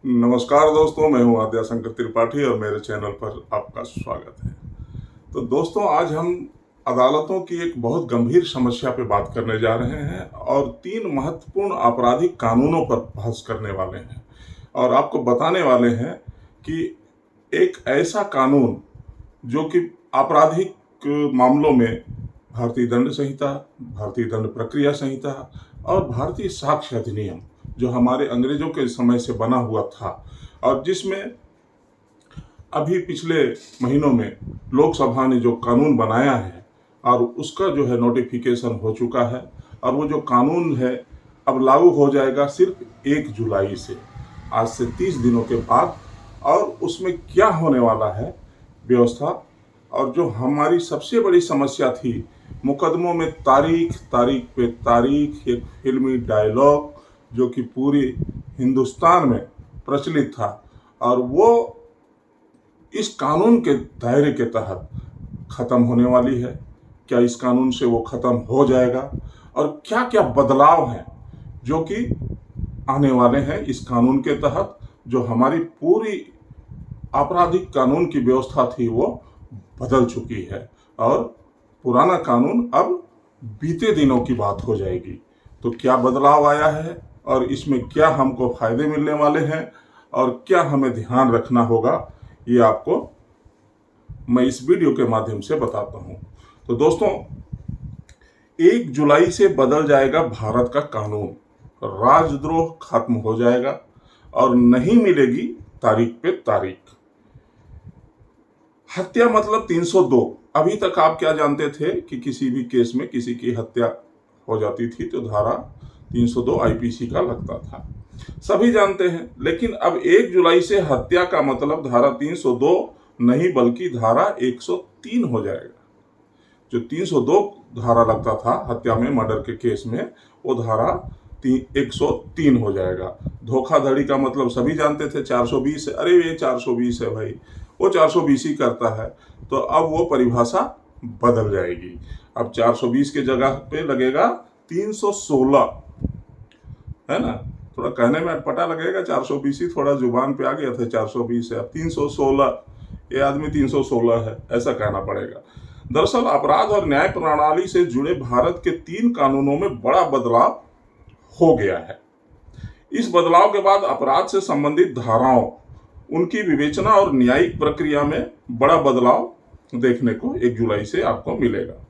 नमस्कार दोस्तों, मैं हूं आद्या शंकर त्रिपाठी और मेरे चैनल पर आपका स्वागत है। तो दोस्तों, आज हम अदालतों की एक बहुत गंभीर समस्या पे बात करने जा रहे हैं और तीन महत्वपूर्ण आपराधिक कानूनों पर बहस करने वाले हैं और आपको बताने वाले हैं कि एक ऐसा कानून जो कि आपराधिक मामलों में भारतीय दंड संहिता, भारतीय दंड प्रक्रिया संहिता और भारतीय साक्ष्य अधिनियम, जो हमारे अंग्रेजों के समय से बना हुआ था और जिसमें अभी पिछले महीनों में लोकसभा ने जो कानून बनाया है और उसका जो है नोटिफिकेशन हो चुका है और वो जो कानून है अब लागू हो जाएगा सिर्फ 1 जुलाई से, आज से 30 दिनों के बाद। और उसमें क्या होने वाला है व्यवस्था, और जो हमारी सबसे बड़ी समस्या थी मुकदमों में तारीख तारीख पे तारीख, एक फिल्मी डायलॉग जो कि पूरी हिंदुस्तान में प्रचलित था, और वो इस कानून के दायरे के तहत खत्म होने वाली है। क्या इस कानून से वो खत्म हो जाएगा और क्या क्या बदलाव हैं जो कि आने वाले हैं इस कानून के तहत, जो हमारी पूरी आपराधिक कानून की व्यवस्था थी वो बदल चुकी है और पुराना कानून अब बीते दिनों की बात हो जाएगी। तो क्या बदलाव आया है और इसमें क्या हमको फायदे मिलने वाले हैं और क्या हमें ध्यान रखना होगा, ये आपको मैं इस वीडियो के माध्यम से बताता हूं। तो दोस्तों, 1 जुलाई से बदल जाएगा भारत का कानून, राजद्रोह खत्म हो जाएगा और नहीं मिलेगी तारीख पे तारीख। हत्या मतलब 302। अभी तक आप क्या जानते थे कि किसी भी केस में किसी की हत्या हो जाती थी तो धारा 302 आईपीसी का लगता था, सभी जानते हैं। लेकिन अब 1 जुलाई से हत्या का मतलब धारा 302 नहीं बल्कि धारा 103 हो जाएगा। जो 302 धारा लगता था हत्या में, मर्डर के केस में, वो धारा 103 हो जाएगा। धोखाधड़ी का मतलब सभी जानते थे 420 है, अरे ये 420 है भाई, वो 420 ही करता है। तो अब वो परिभाषा बदल जाएगी। अब 420 के जगह पे लगेगा 316, है ना। थोड़ा कहने में अटपटा लगेगा, 420 ही थोड़ा जुबान पे आ गया था, 420 है, अब 316, ये आदमी 316 है, ऐसा कहना पड़ेगा। दरअसल अपराध और न्याय प्रणाली से जुड़े भारत के 3 कानूनों में बड़ा बदलाव हो गया है। इस बदलाव के बाद अपराध से संबंधित धाराओं, उनकी विवेचना और न्यायिक प्रक्रिया में बड़ा बदलाव देखने को 1 जुलाई से आपको मिलेगा।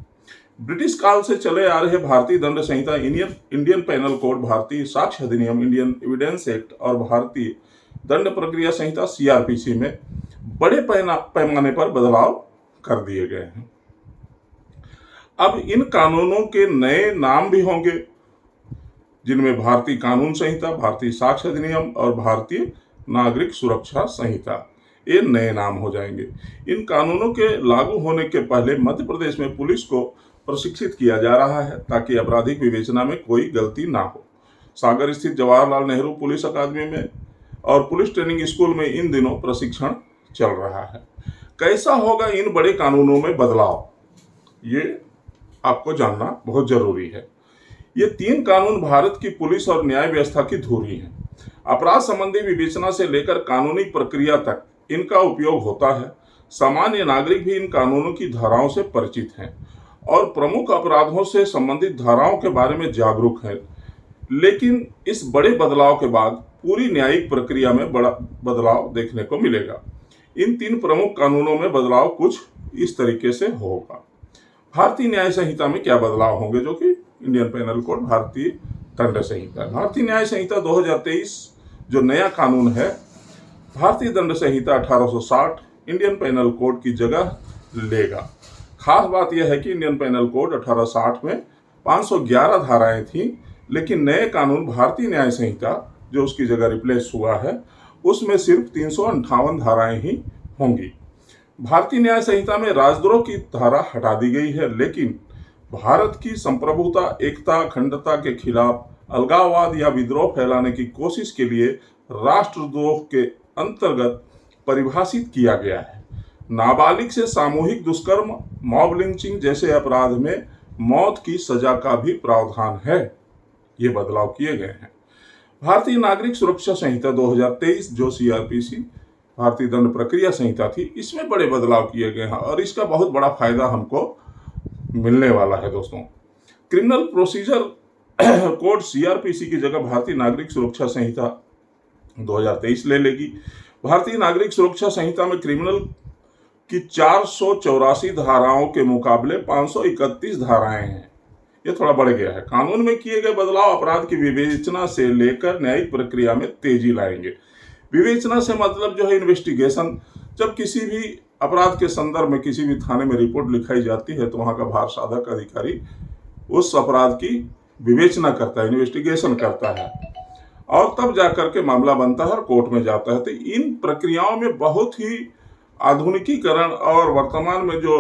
ब्रिटिश काल से चले आ रहे भारतीय दंड संहिता, इंडियन पेनल कोड, भारतीय साक्ष्य अधिनियम, इंडियन एविडेंस एक्ट और भारतीय दंड प्रक्रिया संहिता सीआरपीसी में बड़े पैमाने पर बदलाव कर दिए गए हैं। अब इन कानूनों के नए नाम भी होंगे, जिनमें भारतीय कानून संहिता, भारतीय साक्ष्य अधिनियम और भारतीय नागरिक सुरक्षा संहिता, ये नए नाम हो जाएंगे। इन कानूनों के लागू होने के पहले मध्य प्रदेश में पुलिस को प्रशिक्षित किया जा रहा है ताकि आपराधिक विवेचना में कोई गलती ना हो। सागर स्थित जवाहरलाल नेहरू पुलिस अकादमी में और पुलिस ट्रेनिंग स्कूल में इन दिनों प्रशिक्षण चल रहा है। कैसा होगा इन बड़े कानूनों में बदलाव, ये आपको जानना बहुत जरूरी है। ये 3 कानून भारत की पुलिस और न्याय व्यवस्था की धुरी हैं। अपराध संबंधी विवेचना से लेकर कानूनी प्रक्रिया तक इनका उपयोग होता है। सामान्य नागरिक भी इन कानूनों की धाराओं से परिचित हैं और प्रमुख अपराधों से संबंधित धाराओं के बारे में जागरूक हैं। लेकिन इस बड़े बदलाव के बाद पूरी न्यायिक प्रक्रिया में बड़ा बदलाव देखने को मिलेगा। इन 3 प्रमुख कानूनों में बदलाव कुछ इस तरीके से होगा। भारतीय न्याय संहिता में क्या बदलाव होंगे, जो कि इंडियन पेनल कोड, भारतीय दंड संहिता। भारतीय न्याय संहिता 2023 जो नया कानून है, भारतीय दंड संहिता 1860 इंडियन पेनल कोड की जगह लेगा। खास बात यह है कि इंडियन पेनल कोड 1860 में 511 धाराएं थीं, लेकिन नए कानून भारतीय न्याय संहिता जो उसकी जगह रिप्लेस हुआ है, उसमें सिर्फ 358 धाराएं ही होंगी। भारतीय न्याय संहिता में राजद्रोह की धारा हटा दी गई है, लेकिन भारत की संप्रभुता, एकता, अखंडता के खिलाफ अलगाववाद या विद्रोह फैलाने की कोशिश के लिए राष्ट्रद्रोह के अंतर्गत परिभाषित किया गया है। नाबालिग से सामूहिक दुष्कर्म, मॉब लिंचिंग जैसे अपराध में मौत की सजा का भी प्रावधान है। ये बदलाव किए गए हैं। भारतीय नागरिक सुरक्षा संहिता 2023 जो सीआरपीसी भारतीय दंड प्रक्रिया संहिता थी, इसमें बड़े बदलाव किए गए हैं और इसका बहुत बड़ा फायदा हमको मिलने वाला है दोस्तों। क्रिमिनल प्रोसीजर कोड सीआरपीसी की जगह भारतीय नागरिक सुरक्षा संहिता 2023 ले लेगी। भारतीय नागरिक सुरक्षा संहिता में क्रिमिनल की 484 धाराओं के मुकाबले 531 धाराएं हैं। ये थोड़ा बढ़ गया है। कानून में किए गए बदलाव अपराध की विवेचना से लेकर न्यायिक प्रक्रिया में तेजी लाएंगे। विवेचना से मतलब जो है इन्वेस्टिगेशन। जब किसी भी अपराध के संदर्भ में किसी भी थाने में रिपोर्ट लिखाई जाती है तो वहां का भार साधक अधिकारी उस अपराध की विवेचना करता है, इन्वेस्टिगेशन करता है और तब जाकर के मामला बनता है और कोर्ट में जाता है। तो इन प्रक्रियाओं में बहुत ही आधुनिकीकरण और वर्तमान में जो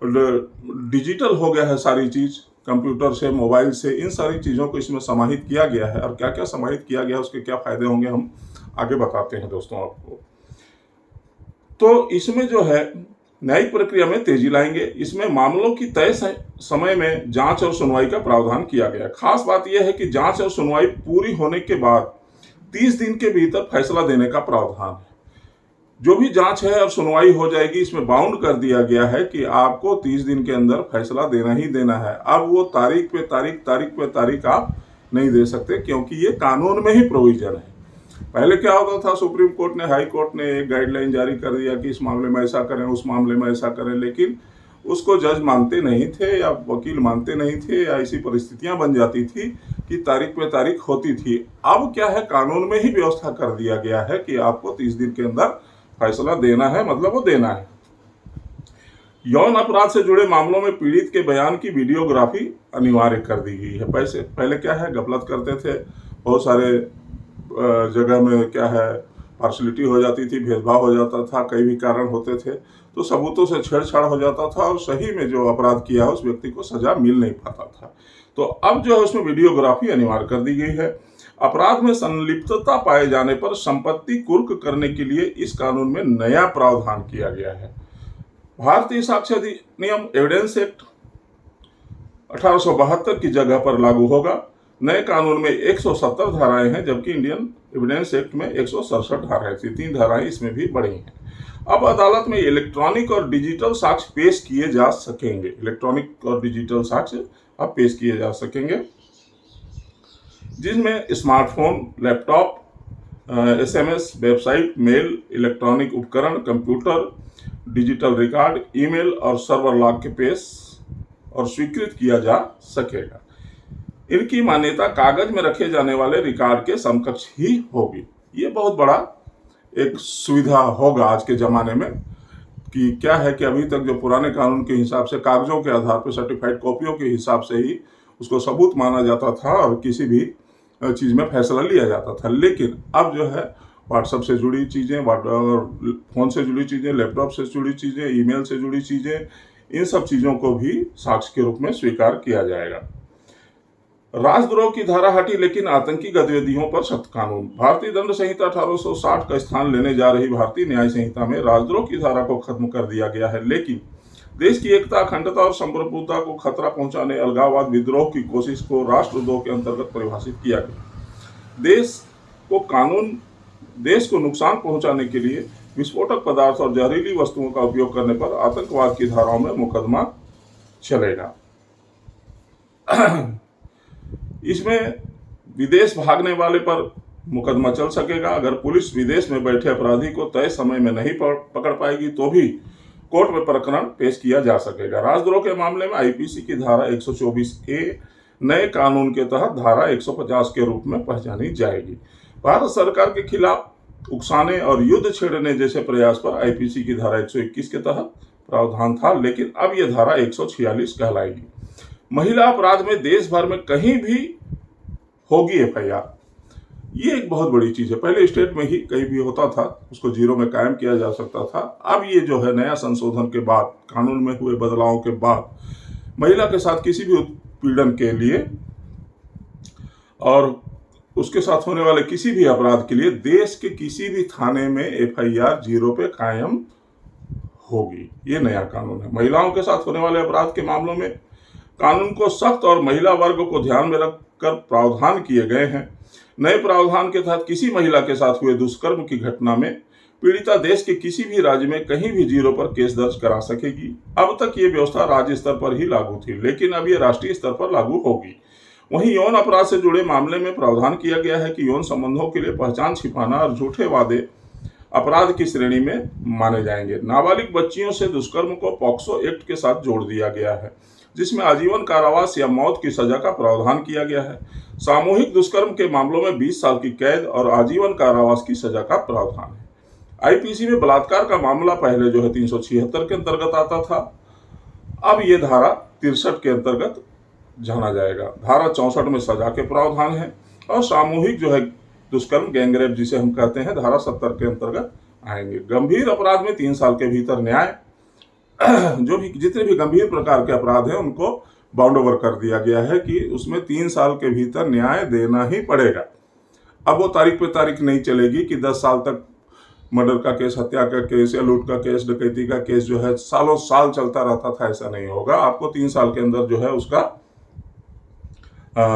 डिजिटल हो गया है सारी चीज, कंप्यूटर से, मोबाइल से, इन सारी चीज़ों को इसमें समाहित किया गया है। और क्या क्या समाहित किया गया है, उसके क्या फायदे होंगे, हम आगे बताते हैं दोस्तों आपको। तो इसमें जो है न्यायिक प्रक्रिया में तेजी लाएंगे। इसमें मामलों की तय समय में जांच और सुनवाई का प्रावधान किया गया है। खास बात यह है कि जांच और सुनवाई पूरी होने के बाद 30 दिन के भीतर फैसला देने का प्रावधान है। जो भी जांच है और सुनवाई हो जाएगी, इसमें बाउंड कर दिया गया है कि आपको 30 दिन के अंदर फैसला देना ही देना है। अब वो तारीख पे तारीख आप नहीं दे सकते, क्योंकि ये कानून में ही प्रोविजन है। पहले क्या होता था, सुप्रीम कोर्ट ने, हाई कोर्ट ने एक गाइडलाइन जारी कर दिया कि इस मामले में ऐसा करें, उस मामले में ऐसा करें, लेकिन उसको जज मानते नहीं थे या वकील मानते नहीं थे, या ऐसी परिस्थितियां बन जाती थी कि तारीख पे तारीख होती थी। अब क्या है, कानून में ही व्यवस्था कर दिया गया है कि आपको 30 दिन के अंदर फैसला देना है, मतलब वो देना है। यौन अपराध से जुड़े मामलों में पीड़ित के बयान की वीडियोग्राफी अनिवार्य कर दी गई है। पहले क्या है, गफलत करते थे, बहुत सारे जगह में क्या है, पार्शलिटी हो जाती थी, भेदभाव हो जाता था, कई भी कारण होते थे, तो सबूतों से छेड़छाड़ हो जाता था और सही में जो अपराध किया है उस व्यक्ति को सजा मिल नहीं पाता था। तो अब जो है उसमें वीडियोग्राफी अनिवार्य कर दी गई है। अपराध में संलिप्तता पाए जाने पर संपत्ति कुर्क करने के लिए इस कानून में नया प्रावधान किया गया है। भारतीय साक्ष्य अधिनियम एविडेंस एक्ट 1872 की जगह पर लागू होगा। नए कानून में 170 धाराएं हैं, जबकि इंडियन एविडेंस एक्ट में 167 धाराएं थी। 3 धाराएं इसमें भी बढ़ी हैं। अब अदालत में इलेक्ट्रॉनिक और डिजिटल साक्ष्य पेश किए जा सकेंगे। इलेक्ट्रॉनिक और डिजिटल साक्ष्य अब पेश किए जा सकेंगे, जिसमें smartphone, laptop, SMS, website, mail, electronic उपकरण, कंप्यूटर, डिजिटल रिकॉर्ड, ईमेल और सर्वर लॉग के पेश और स्वीकृत किया जा सकेगा। इनकी मान्यता कागज में रखे जाने वाले रिकॉर्ड के समकक्ष ही होगी। ये बहुत बड़ा एक सुविधा होगा आज के ज़माने में। कि क्या है कि अभी तक जो पुराने कानून के हिसाब से कागजों के आधार पर, सर्टिफाइड कॉपियों के हिसाब से ही उसको सबूत माना जाता था और किसी भी चीज़ में फैसला लिया जाता था। लेकिन अब जो है व्हाट्सएप से जुड़ी चीज़ें, फ़ोन से जुड़ी चीज़ें, लैपटॉप से जुड़ी चीज़ें, ईमेल से जुड़ी चीज़ें, इन सब चीज़ों को भी साक्ष्य के रूप में स्वीकार किया जाएगा। राजद्रोह की धारा हटी, लेकिन आतंकी गतिविधियों पर सख्त कानून। भारतीय दंड संहिता 1860 का स्थान लेने जा रही भारतीय न्याय संहिता में राजद्रोह की धारा को खत्म कर दिया गया है, लेकिन देश की एकता, अखंडता और संप्रभुता को खतरा पहुंचाने, अलगाववाद, विद्रोह की कोशिश को राष्ट्रद्रोह के अंतर्गत परिभाषित किया गया। देश को नुकसान पहुंचाने के लिए विस्फोटक पदार्थ और जहरीली वस्तुओं का उपयोग करने पर आतंकवाद की धाराओं में मुकदमा चलेगा। इसमें विदेश भागने वाले पर मुकदमा चल सकेगा। अगर पुलिस विदेश में बैठे अपराधी को तय समय में नहीं पकड़ पाएगी तो भी कोर्ट में प्रकरण पेश किया जा सकेगा। राजद्रोह के मामले में आईपीसी की धारा 124A नए कानून के तहत धारा 150 के रूप में पहचानी जाएगी। भारत सरकार के खिलाफ उकसाने और युद्ध छेड़ने जैसे प्रयास पर आईपीसी की धारा 121 के तहत प्रावधान था, लेकिन अब यह धारा 146 कहलाएगी। महिला अपराध में देश भर में कहीं भी होगी FIR। ये एक बहुत बड़ी चीज है। पहले स्टेट में ही कहीं भी होता था, उसको 0 में कायम किया जा सकता था। अब ये जो है नया संशोधन के बाद, कानून में हुए बदलावों के बाद, महिला के साथ किसी भी उत्पीड़न के लिए और उसके साथ होने वाले किसी भी अपराध के लिए देश के किसी भी थाने में FIR 0 पे कायम होगी। ये नया कानून है। महिलाओं के साथ होने वाले अपराध के मामलों में कानून को सख्त और महिला वर्ग को ध्यान में रखकर प्रावधान किए गए हैं। नए प्रावधान के तहत किसी महिला के साथ हुए दुष्कर्म की घटना में पीड़िता देश के किसी भी राज्य में कहीं भी जीरो पर केस दर्ज करा सकेगी। अब तक ये व्यवस्था राज्य स्तर पर ही लागू थी, लेकिन अब ये राष्ट्रीय स्तर पर लागू होगी। वहीं यौन अपराध से जुड़े मामले में प्रावधान किया गया है कि यौन संबंधों के लिए पहचान छिपाना और झूठे वादे अपराध की श्रेणी में माने जाएंगे। नाबालिग बच्चियों से दुष्कर्म को पॉक्सो एक्ट के साथ जोड़ दिया गया है, जिसमें आजीवन कारावास या मौत की सजा का प्रावधान किया गया है। सामूहिक दुष्कर्म के मामलों में 20 साल की कैद और आजीवन कारावास की सजा का प्रावधान है। आईपीसी में बलात्कार का मामला पहले 376 के अंतर्गत आता था, अब ये धारा 63 के अंतर्गत जाना जाएगा। धारा 64 में सजा के प्रावधान है और सामूहिक दुष्कर्म गैंगरेप जिसे हम कहते हैं धारा 70 के अंतर्गत आएंगे। गंभीर अपराध में 3 साल के भीतर न्याय जितने भी गंभीर प्रकार के अपराध हैं उनको बाउंड ओवर कर दिया गया है कि उसमें 3 साल के भीतर न्याय देना ही पड़ेगा। अब वो तारीख पे तारीख नहीं चलेगी कि 10 साल तक मर्डर का केस, हत्या का केस या लूट का केस, डकैती का केस सालों साल चलता रहता था। ऐसा नहीं होगा, आपको 3 साल के अंदर उसका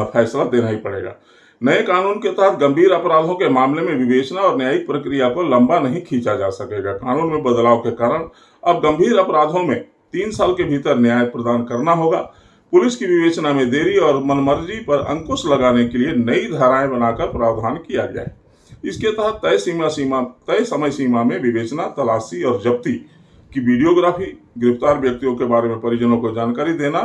फैसला देना ही पड़ेगा। नए कानून के तहत गंभीर अपराधों के मामले में विवेचना और न्यायिक प्रक्रिया को लंबा नहीं खींचा जा सकेगा। कानून में बदलाव के कारण अब गंभीर अपराधों में 3 साल के भीतर न्याय प्रदान करना होगा। पुलिस की विवेचना में देरी और मनमर्जी पर अंकुश लगाने के लिए नई धाराएं बनाकर प्रावधान किया गया है। इसके तहत तय समय सीमा में विवेचना, तलाशी और जब्ती की वीडियोग्राफी, गिरफ्तार व्यक्तियों के बारे में परिजनों को जानकारी देना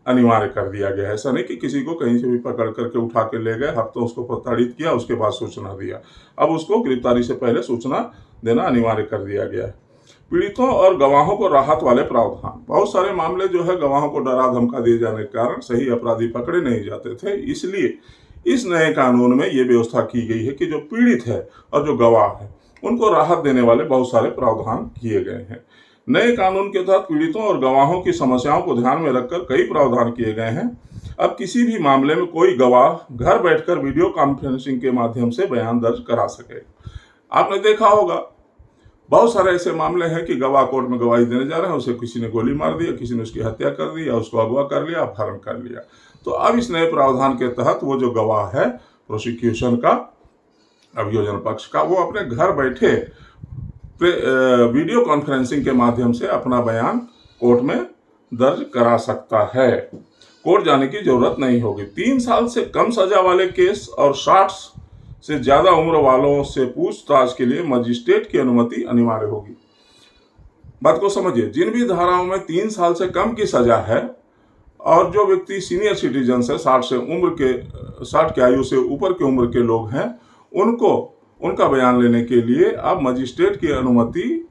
अनिवार्य कर दिया गया है। ऐसा नहीं कि किसी को कहीं से भी पकड़ करके उठा के ले गए, हफ्तों उसको प्रताड़ित किया, उसके बाद सूचना दिया। अब उसको गिरफ्तारी से पहले सूचना देना अनिवार्य कर दिया गया है। पीड़ितों और गवाहों को राहत वाले प्रावधान। बहुत सारे मामले गवाहों को डरा धमका दिए जाने के कारण सही अपराधी पकड़े नहीं जाते थे, इसलिए इस नए कानून में ये व्यवस्था की गई है कि जो पीड़ित है और जो गवाह है उनको राहत देने वाले बहुत सारे प्रावधान किए गए हैं। नए कानून के तहत पीड़ितों और गवाहों की समस्याओं को ध्यान में रखकर कई प्रावधान किए गए हैं। अब किसी भी मामले में कोई गवाह घर बैठकर वीडियो कॉन्फ्रेंसिंग के माध्यम से बयान दर्ज करा सके। आपने देखा होगा बहुत सारे ऐसे मामले हैं कि गवाह कोर्ट में गवाही देने जा रहे हैं, उसे किसी ने गोली मार दिया, किसी ने उसकी हत्या कर दी या उसको अगवा कर लिया, अपहरण कर लिया। तो अब इस नए प्रावधान के तहत वो जो गवाह है प्रोसिक्यूशन का, अभियोजन पक्ष का, वो अपने घर बैठे वीडियो कॉन्फ्रेंसिंग के माध्यम से अपना बयान कोर्ट में दर्ज करा सकता है। कोर्ट जाने की जरूरत नहीं होगी। 3 साल से कम सजा वाले केस और 60 से ज्यादा उम्र वालों से पूछताछ के लिए मजिस्ट्रेट की अनुमति अनिवार्य होगी। बात को समझिए, जिन भी धाराओं में 3 साल से कम की सजा है और जो व्यक्ति सीनियर सिटीजन है, 60 की आयु से ऊपर की उम्र के लोग हैं, उनका बयान लेने के लिए अब मजिस्ट्रेट की अनुमति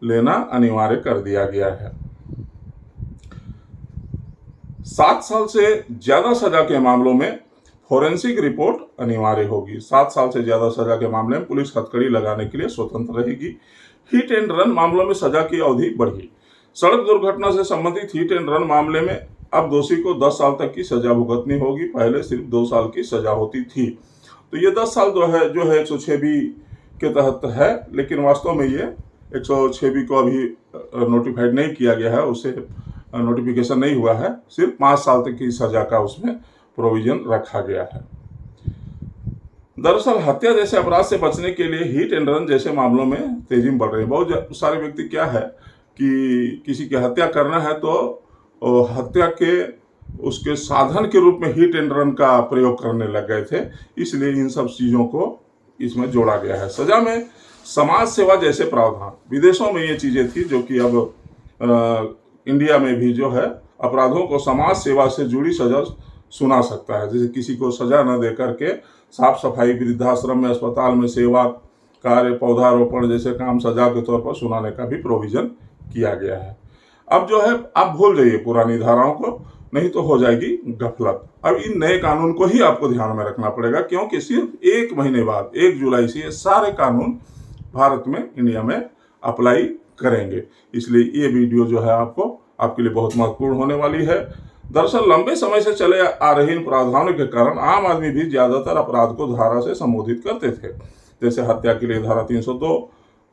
लेना अनिवार्य कर दिया गया है। 7 साल से ज्यादा सजा के मामलों में फोरेंसिक रिपोर्ट अनिवार्य होगी। 7 साल से ज्यादा सजा के मामले में पुलिस हथकड़ी लगाने के लिए स्वतंत्र रहेगी। हिट एंड रन मामलों में सजा की अवधि बढ़ी। सड़क दुर्घटना से संबंधित हिट एंड रन मामले में अब दोषी को 10 साल तक की सजा भुगतनी होगी। पहले सिर्फ 2 साल की सजा होती थी। तो ये 10 साल जो है 106B के तहत है, लेकिन वास्तव में ये 106B को अभी नोटिफाइड नहीं किया गया है, उसे नोटिफिकेशन नहीं हुआ है। सिर्फ 5 साल तक की सजा का उसमें प्रोविजन रखा गया है। दरअसल हत्या जैसे अपराध से बचने के लिए हिट एंड रन जैसे मामलों में तेजी में बढ़ रही है। बहुत सारे व्यक्ति क्या है कि किसी की हत्या करना है तो हत्या के उसके साधन के रूप में हिट एंड रन का प्रयोग करने लग गए थे, इसलिए इन सब चीज़ों को इसमें जोड़ा गया है। सजा में समाज सेवा जैसे प्रावधान। विदेशों में ये चीज़ें थी जो कि अब इंडिया में भी अपराधों को समाज सेवा से जुड़ी सजा सुना सकता है। जैसे किसी को सजा न दे करके साफ सफाई, वृद्धाश्रम में, अस्पताल में सेवा कार्य, पौधारोपण जैसे काम सजा के तौर पर सुनाने का भी प्रोविजन किया गया है। अब आप भूल जाइए पुरानी धाराओं को, नहीं तो हो जाएगी गफलत। अब इन नए कानून को ही आपको ध्यान में रखना पड़ेगा, क्योंकि सिर्फ 1 महीने बाद 1 जुलाई से ये सारे कानून भारत में, इंडिया में अप्लाई करेंगे। इसलिए ये वीडियो आपके लिए बहुत महत्वपूर्ण होने वाली है। दरअसल लंबे समय से चले आ रहे इन प्रावधानों के कारण आम आदमी भी ज्यादातर अपराध को धारा से संबोधित करते थे। जैसे हत्या के लिए धारा 302,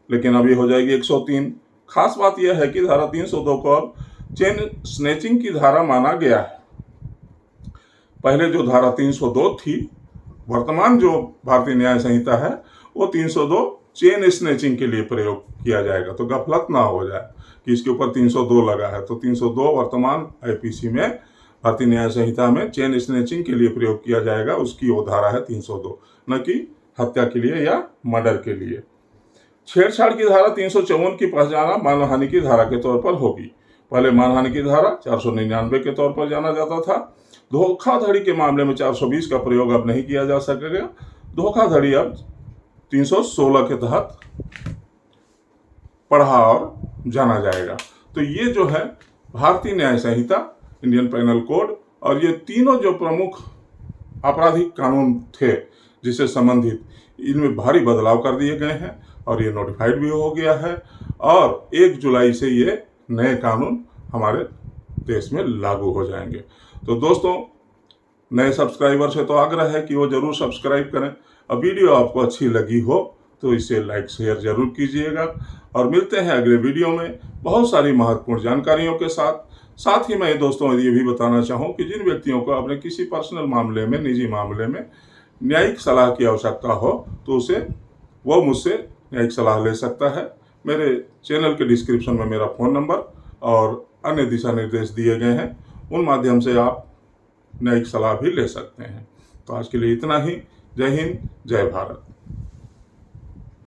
लेकिन अभी हो जाएगी 103। खास बात यह है कि धारा 302 को अब चेन स्नैचिंग की धारा माना गया है। पहले जो धारा 302 थी वर्तमान जो भारतीय न्याय संहिता है वो 302 चेन स्नैचिंग के लिए प्रयोग किया जाएगा। तो गफलत ना हो जाए कि इसके ऊपर 302 लगा है। तो 302 वर्तमान आईपीसी में, भारतीय न्याय संहिता में चेन स्नैचिंग के लिए प्रयोग किया जाएगा, उसकी वो धारा है 302, न कि हत्या के लिए या मर्डर के लिए। छेड़छाड़ की धारा 354 की पहचान मानहानि की धारा के तौर पर होगी। पहले मानहानि की धारा 499 के तौर पर जाना जाता था। धोखाधड़ी के मामले में 420 का प्रयोग अब नहीं किया जा सकेगा। धोखाधड़ी अब 316 के तहत पढ़ा और जाना जाएगा। तो ये जो है भारतीय न्याय संहिता, इंडियन पेनल कोड, और ये तीनों जो प्रमुख आपराधिक कानून थे जिससे संबंधित, इनमें भारी बदलाव कर दिए गए हैं और ये नोटिफाइड भी हो गया है और 1 जुलाई से ये नए कानून हमारे देश में लागू हो जाएंगे। तो दोस्तों, नए सब्सक्राइबर से तो आग्रह है कि वो जरूर सब्सक्राइब करें। अब वीडियो आपको अच्छी लगी हो तो इसे लाइक शेयर जरूर कीजिएगा और मिलते हैं अगले वीडियो में बहुत सारी महत्वपूर्ण जानकारियों के साथ। साथ ही मैं दोस्तों ये भी बताना चाहूँ कि जिन व्यक्तियों को अपने किसी पर्सनल मामले में, निजी मामले में न्यायिक सलाह की आवश्यकता हो तो वो मुझसे न्यायिक सलाह ले सकता है। मेरे चैनल के डिस्क्रिप्शन में मेरा फ़ोन नंबर और अन्य दिशा निर्देश दिए गए हैं, उन माध्यम से आप न्यायिक सलाह भी ले सकते हैं। तो आज के लिए इतना ही। जय हिंद, जय भारत।